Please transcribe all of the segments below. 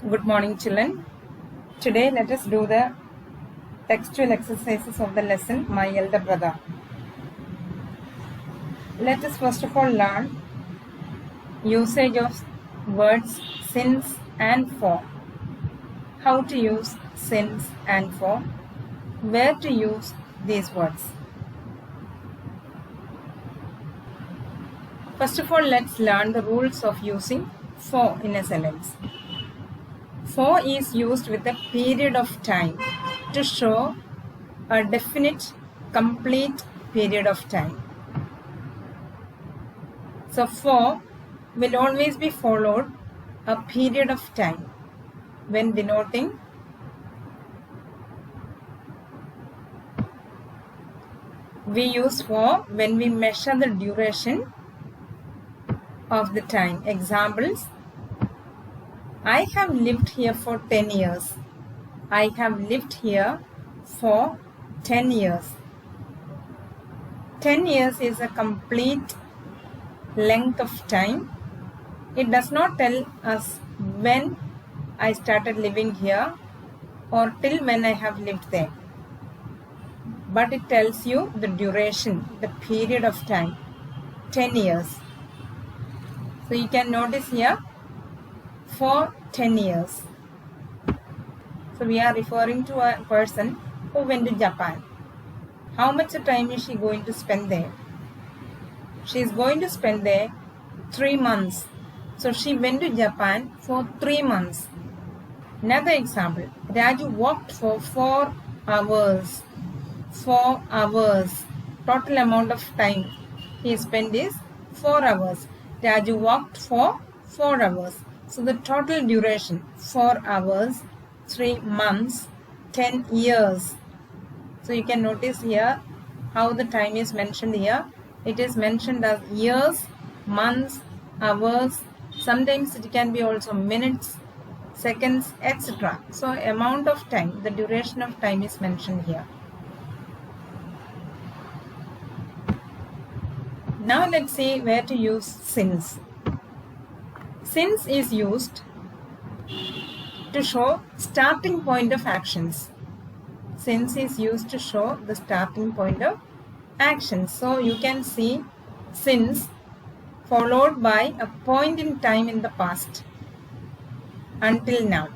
Good morning, children. Today, let us do the textual exercises of the lesson, My Elder Brother. Let us first of all learn usage of words since and for. How to use since and for. Where to use these words. First of all, let's learn the rules of using for in a sentence. For is used with a period of time to show a definite, complete period of time. So, for will always be followed a period of time when denoting we use for when we measure the duration of the time. Examples: I have lived here for 10 years. I have lived here for 10 years. 10 years is a complete length of time. It does not tell us when I started living here or till when I have lived there. But it tells you the duration, the period of time, 10 years. So you can notice here, for 10 years. So we are referring to a person who went to Japan. How much time is she going to spend there? She is going to spend there 3 months. So she went to Japan for 3 months. Another example, Raju walked for 4 hours. 4 hours. Total amount of time he spent is 4 hours. Raju walked for 4 hours. So the total duration, 4 hours, 3 months, 10 years. So you can notice here how the time is mentioned here. It is mentioned as years, months, hours. Sometimes it can be also minutes, seconds, etc. So amount of time, the duration of time is mentioned here. Now let's see where to use since. Since is used to show starting point of actions. Since is used to show the starting point of actions. So you can see since followed by a point in time in the past until now.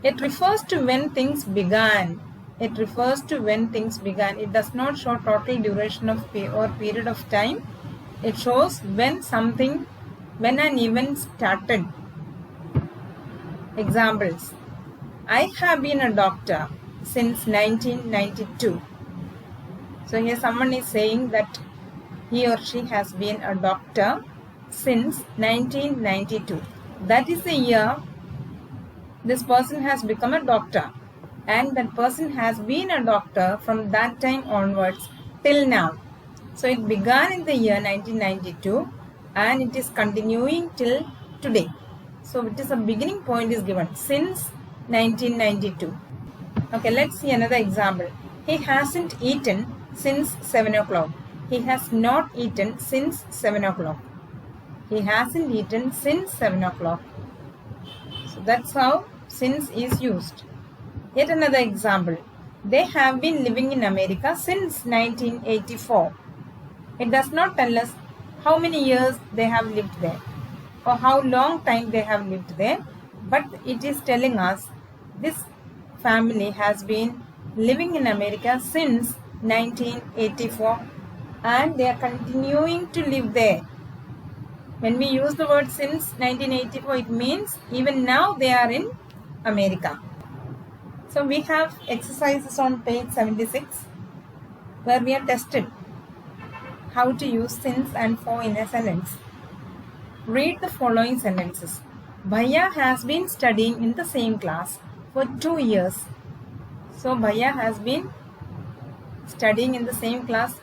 It refers to when things began. It refers to when things began. It does not show total duration of or period of time. It shows when an event started. Examples: I have been a doctor since 1992. So here someone is saying that he or she has been a doctor since 1992. That is the year this person has become a doctor. And that person has been a doctor from that time onwards till now. So it began in the year 1992 and it is continuing till today. So it is a beginning point is given since 1992. Okay, let's see another example. He hasn't eaten since 7 o'clock. He has not eaten since 7 o'clock. He hasn't eaten since 7 o'clock. So that's how since is used. Yet another example. They have been living in America since 1984. It does not tell us how many years they have lived there or how long time they have lived there, but it is telling us this family has been living in America since 1984 and they are continuing to live there. When we use the word since 1984, it means even now they are in America. So we have exercises on page 76 where we are tested how to use since and for in a sentence. Read the following sentences. Bhaiya has been studying in the same class for 2 years. So Bhaiya has been studying in the same class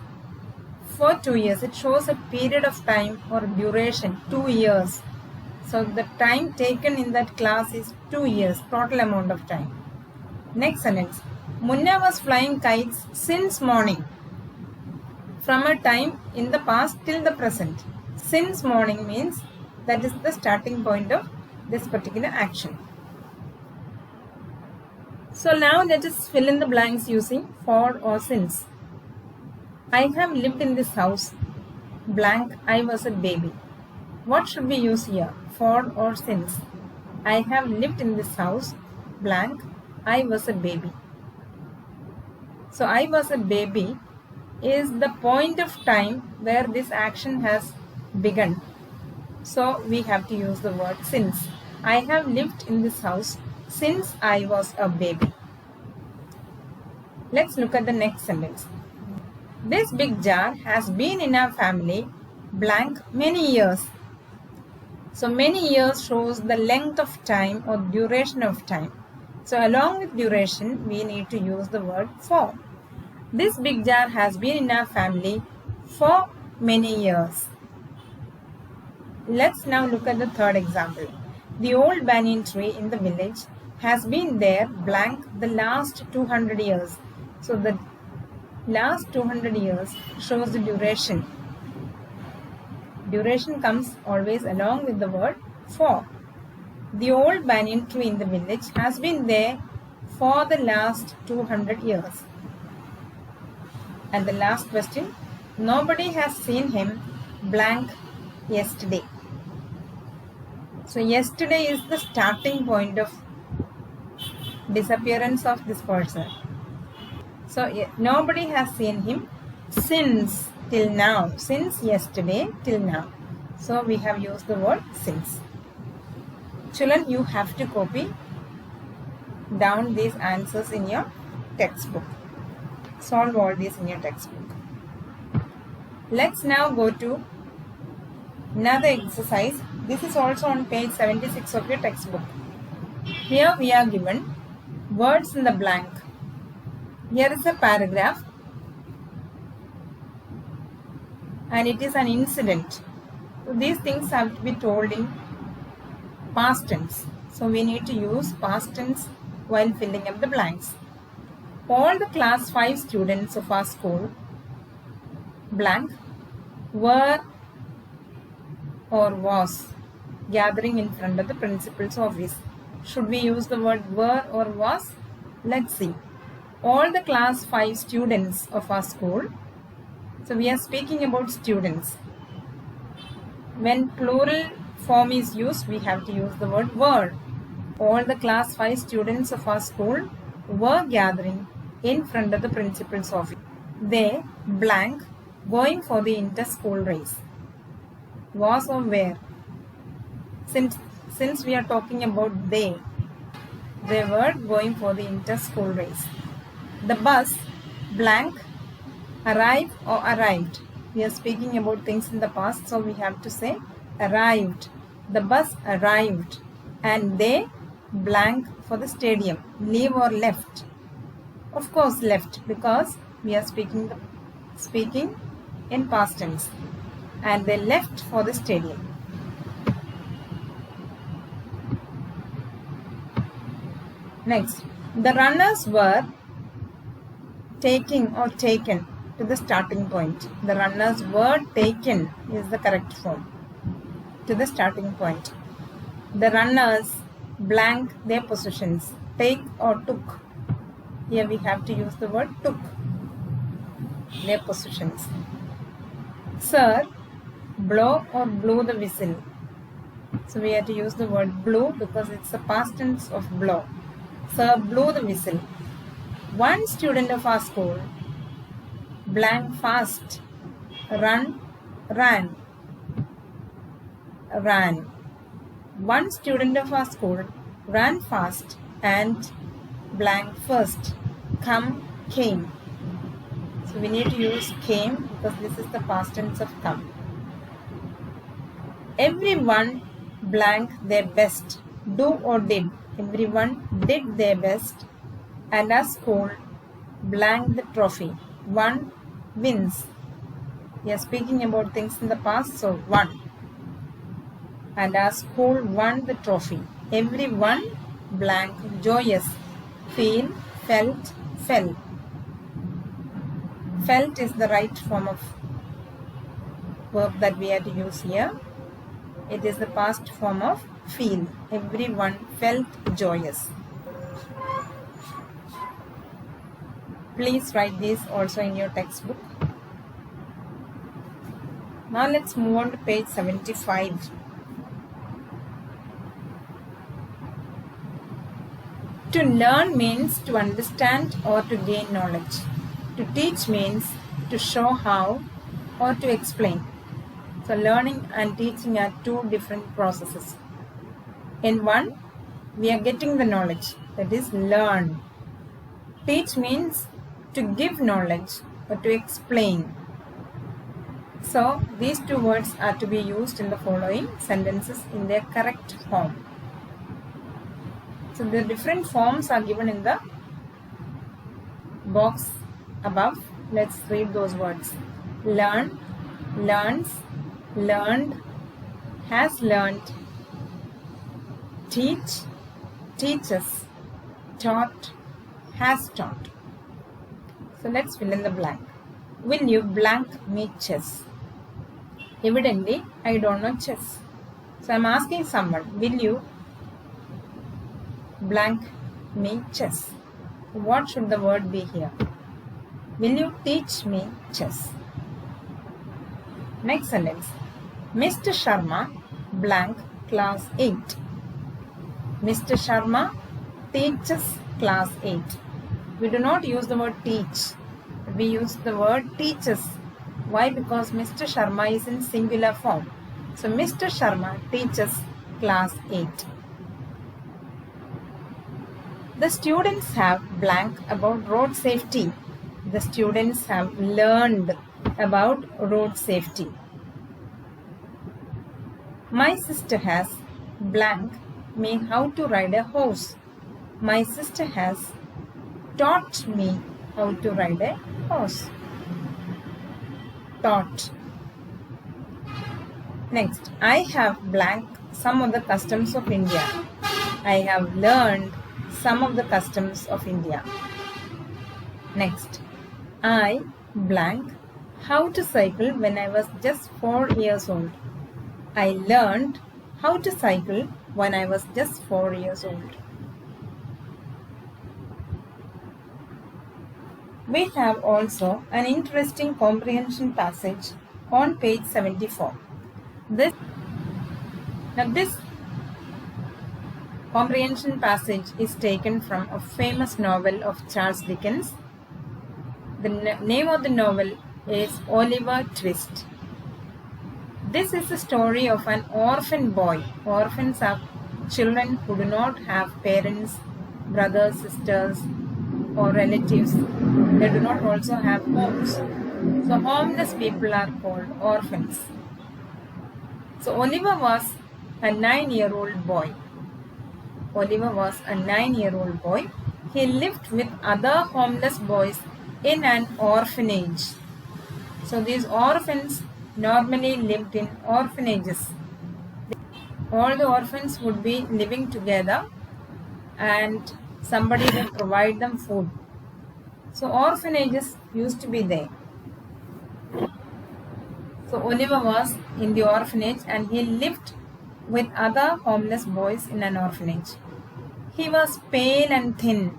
for 2 years. It shows a period of time or duration, 2 years. So the time taken in that class is 2 years, total amount of time. Next sentence. Munna was flying kites since morning. From a time in the past till the present. Since morning means That is the starting point of this particular action. So now let us fill in the blanks using for or since. I have lived in this house, blank, I was a baby. What should we use here? For or since? I have lived in this house, blank, I was a baby. So I was a baby is the point of time where this action has begun. So we have to use the word since. I have lived in this house since I was a baby. Let's look at the next sentence. This big jar has been in our family, blank, many years. So many years shows the length of time or duration of time. So along with duration, we need to use the word for. This big jar has been in our family for many years. Let's now look at the third example. The old banyan tree in the village has been there, blank, the last 200 years. So the last 200 years shows the duration. Duration comes always along with the word for. The old banyan tree in the village has been there for the last 200 years. And the last question, nobody has seen him, blank, yesterday. So yesterday is the starting point of disappearance of this person. So nobody has seen him since till now, since yesterday till now. So we have used the word since. Children, you have to copy down these answers in your textbook. Solve all these in your textbook. Let's now go to another exercise. This is also on page 76 of your textbook. Here we are given words in the blank. Here is a paragraph and it is an incident. So these things have to be told in past tense. So we need to use past tense while filling up the blanks. All the class 5 students of our school, blank, were or was gathering in front of the principal's office. Should we use the word were or was? Let's see. All the class 5 students of our school. So we are speaking about students. When plural form is used, we have to use the word were. All the class 5 students of our school were gathering in front of the principal's office. They, blank, going for the inter-school race. Was or were? Since we are talking about they were going for the inter-school race. The bus, blank, arrived or arrived. We are speaking about things in the past, so we have to say arrived. The bus arrived and they, blank, for the stadium. Leave or left? Of course left, because we are speaking in past tense. And they left for the stadium. Next, the runners were taking or taken to the starting point. The runners were taken is the correct form. To the starting point. The runners, blank, their positions. Take or took. Here we have to use the word took. Their positions. Sir, blow or blew the whistle. So we have to use the word blew because it's the past tense of blow. Sir blew the whistle. One student of our school, blank, fast, ran. One student of our school ran fast and blank first, came. So we need to use came because this is the past tense of come. Everyone, blank, their best, do or did. Everyone did their best and our school, blank, the trophy. One wins. We are speaking about things in the past, so won. And our school won the trophy. Everyone, blank, joyous. Feel, felt, fell. Felt is the right form of verb that we have to use here. It is the past form of feel. Everyone felt joyous. Please write this also in your textbook. Now let's move on to page 75. To learn means to understand or to gain knowledge. To teach means to show how or to explain. So learning and teaching are two different processes. In one, we are getting the knowledge, that is learn. Teach means to give knowledge or to explain. So these two words are to be used in the following sentences in their correct form. So the different forms are given in the box above. Let's read those words. Learn, learns, learned, has learned, teach, teaches, taught, has taught. So let's fill in the blank. Will you blank me chess? Evidently, I don't know chess. So I'm asking someone, will you blank me chess? What should the word be here? Will you teach me chess? Next sentence. Mr. Sharma blank class 8. Mr. Sharma teaches class 8. We do not use the word teach. We use the word teaches. Why? Because Mr. Sharma is in singular form. So Mr. Sharma teaches class 8. The students have blank about road safety. The students have learned about road safety. My sister has blank me how to ride a horse. My sister has taught me how to ride a horse. Taught. Next, I have blank some of the customs of India. I have learned some of the customs of India. Next, I blank how to cycle when I was just 4 years old. I learned how to cycle when I was just 4 years old. We have also an interesting comprehension passage on page 74. This comprehension passage is taken from a famous novel of Charles Dickens. The name of the novel is Oliver Twist. This is the story of an orphan boy. Orphans are children who do not have parents, brothers, sisters, or relatives. They do not also have homes. So homeless people are called orphans. So Oliver was a 9-year-old boy. Oliver was a 9-year-old boy. He lived with other homeless boys in an orphanage. So these orphans normally lived in orphanages. All the orphans would be living together and somebody will provide them food. So orphanages used to be there. So Oliver was in the orphanage and he lived with other homeless boys in an orphanage. He was pale and thin.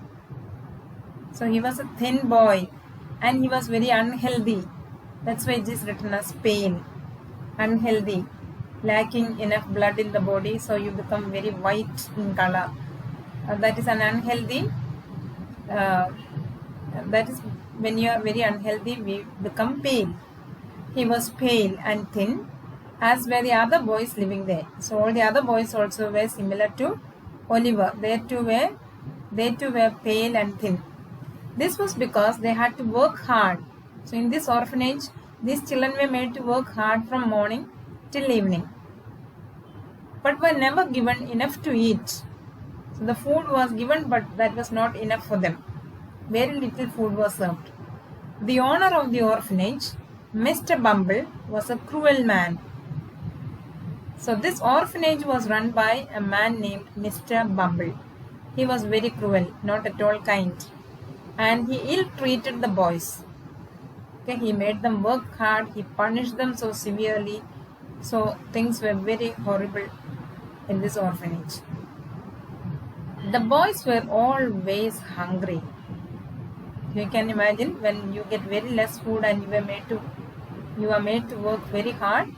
So he was a thin boy and he was very unhealthy. That's why it is written as pale, unhealthy, lacking enough blood in the body, so you become very white in color. That is an unhealthy, that is when you are very unhealthy, we become pale. He was pale and thin, as were the other boys living there. So all the other boys also were similar to Oliver. They too were pale and thin. This was because they had to work hard. So in this orphanage, these children were made to work hard from morning till evening, but were never given enough to eat. So the food was given, but that was not enough for them. Very little food was served. The owner of the orphanage, Mr. Bumble, was a cruel man. So this orphanage was run by a man named Mr. Bumble. He was very cruel, not at all kind, and he ill-treated the boys. Okay, he made them work hard, he punished them so severely, So things were very horrible in this orphanage. The boys were always hungry. You can imagine when you get very less food and you are made to work very hard,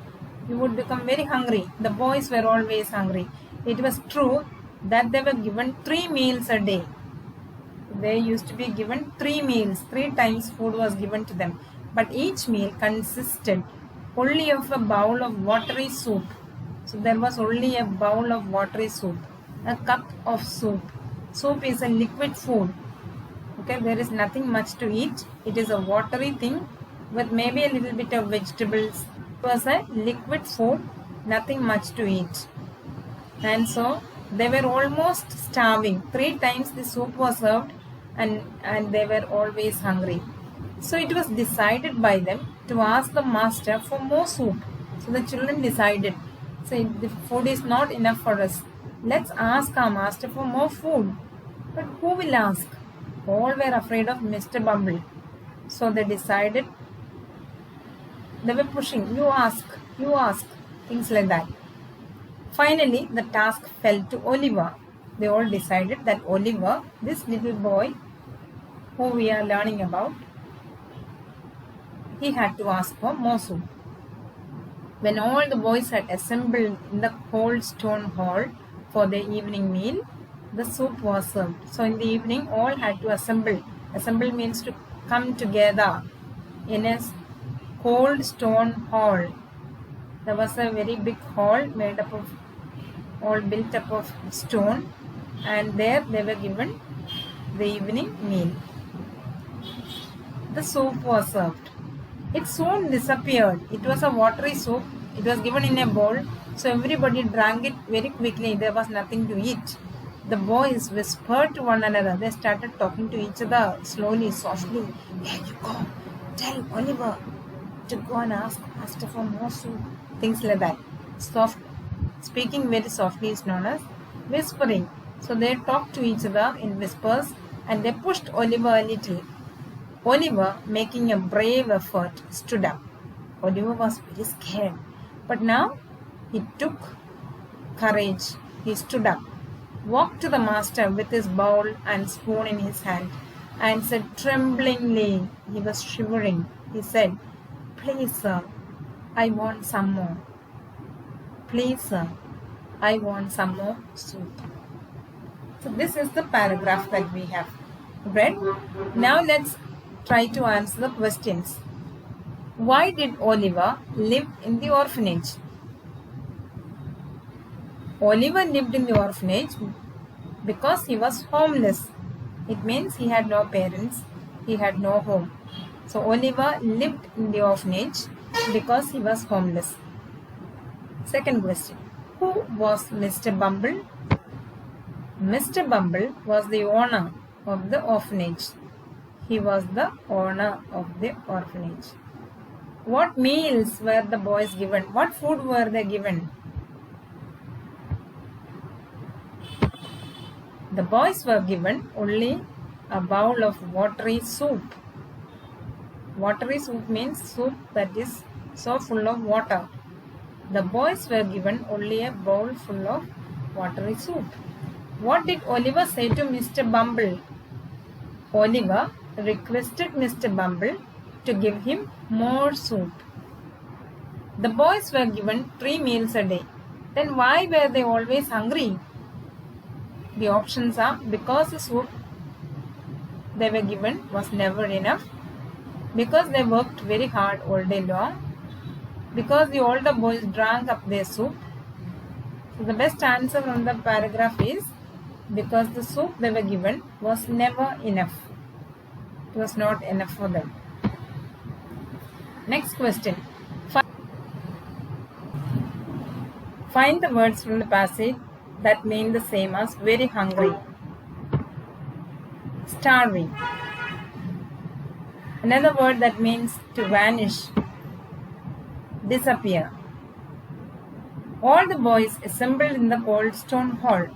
you would become very hungry. The boys were always hungry. It was true that they were given 3 meals a day. They used to be given 3 meals, 3 times food was given to them. But each meal consisted only of a bowl of watery soup. So there was only a bowl of watery soup, a cup of soup. Soup is a liquid food. Okay, there is nothing much to eat. It is a watery thing with maybe a little bit of vegetables. It was a liquid food, nothing much to eat. And so they were almost starving. 3 times the soup was served and they were always hungry. So it was decided by them to ask the master for more soup. So the children decided, so the food is not enough for us. Let's ask our master for more food. But who will ask? All were afraid of Mr. Bumble. So they decided, they were pushing, you ask, things like that. Finally, the task fell to Oliver. They all decided that Oliver, this little boy who we are learning about, he had to ask for more soup. When all the boys had assembled in the cold stone hall for their evening meal, the soup was served. So in the evening, all had to assemble. Assemble means to come together in a cold stone hall. There was a very big hall made up of, all built up of stone, and there they were given the evening meal. The soup was served. It soon disappeared. It was a watery soup. It was given in a bowl, so everybody drank it very quickly. There was nothing to eat. The boys whispered to one another. They started talking to each other slowly, softly. Here you go. Tell Oliver to go and ask master for more soup. Things like that. Soft, speaking very softly is known as whispering. So they talked to each other in whispers and they pushed Oliver a little. Oliver, making a brave effort, stood up. Oliver was very scared. But now he took courage. He stood up, walked to the master with his bowl and spoon in his hand, and said tremblingly, he was shivering, he said, "Please, sir, I want some more. Please, sir, I want some more soup." So this is the paragraph that we have read. Now let's try to answer the questions. Why did Oliver live in the orphanage? Oliver lived in the orphanage because he was homeless. It means he had no parents, he had no home. So Oliver lived in the orphanage because he was homeless. Second question. Who was Mr. Bumble? Mr. Bumble was the owner of the orphanage. He was the owner of the orphanage. What meals were the boys given? What food were they given? The boys were given only a bowl of watery soup. Watery soup means soup that is so full of water. The boys were given only a bowl full of watery soup. What did Oliver say to Mr. Bumble? Oliver requested Mr. Bumble to give him more soup. The boys were given 3 meals a day. Then why were they always hungry? The options are because the soup they were given was never enough, because they worked very hard all day long, because the older boys drank up their soup. So the best answer from the paragraph is because the soup they were given was never enough. It was not enough for them. Next question. Find the words from the passage that mean the same as very hungry. Starving. Another word that means to vanish, disappear. All the boys assembled in the cold stone hall.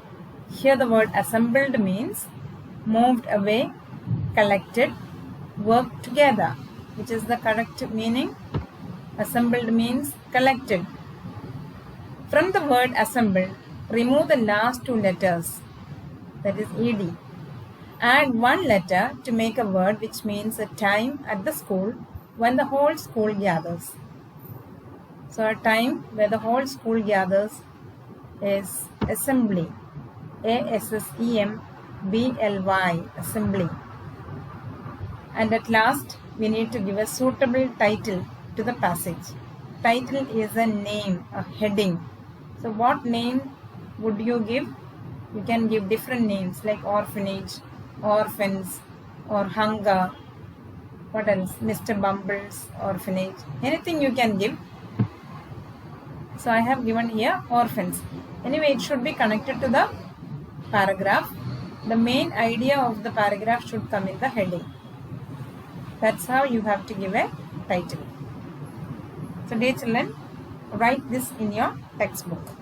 Here the word assembled means moved away, collected, worked together. Which is the correct meaning? Assembled means collected. From the word assemble, remove the last two letters, that is ed. Add one letter to make a word which means a time at the school when the whole school gathers. So a time where the whole school gathers is assembly. A-S-S-E-M-B-L-Y, assembly. And at last, we need to give a suitable title to the passage. Title is a name, a heading. So what name would you give? You can give different names like orphanage, orphans, or hunger. What else? Mr. Bumble's orphanage. Anything you can give. So I have given here orphans. Anyway, it should be connected to the paragraph. The main idea of the paragraph should come in the heading. That's how you have to give a title. So dear children, write this in your textbook.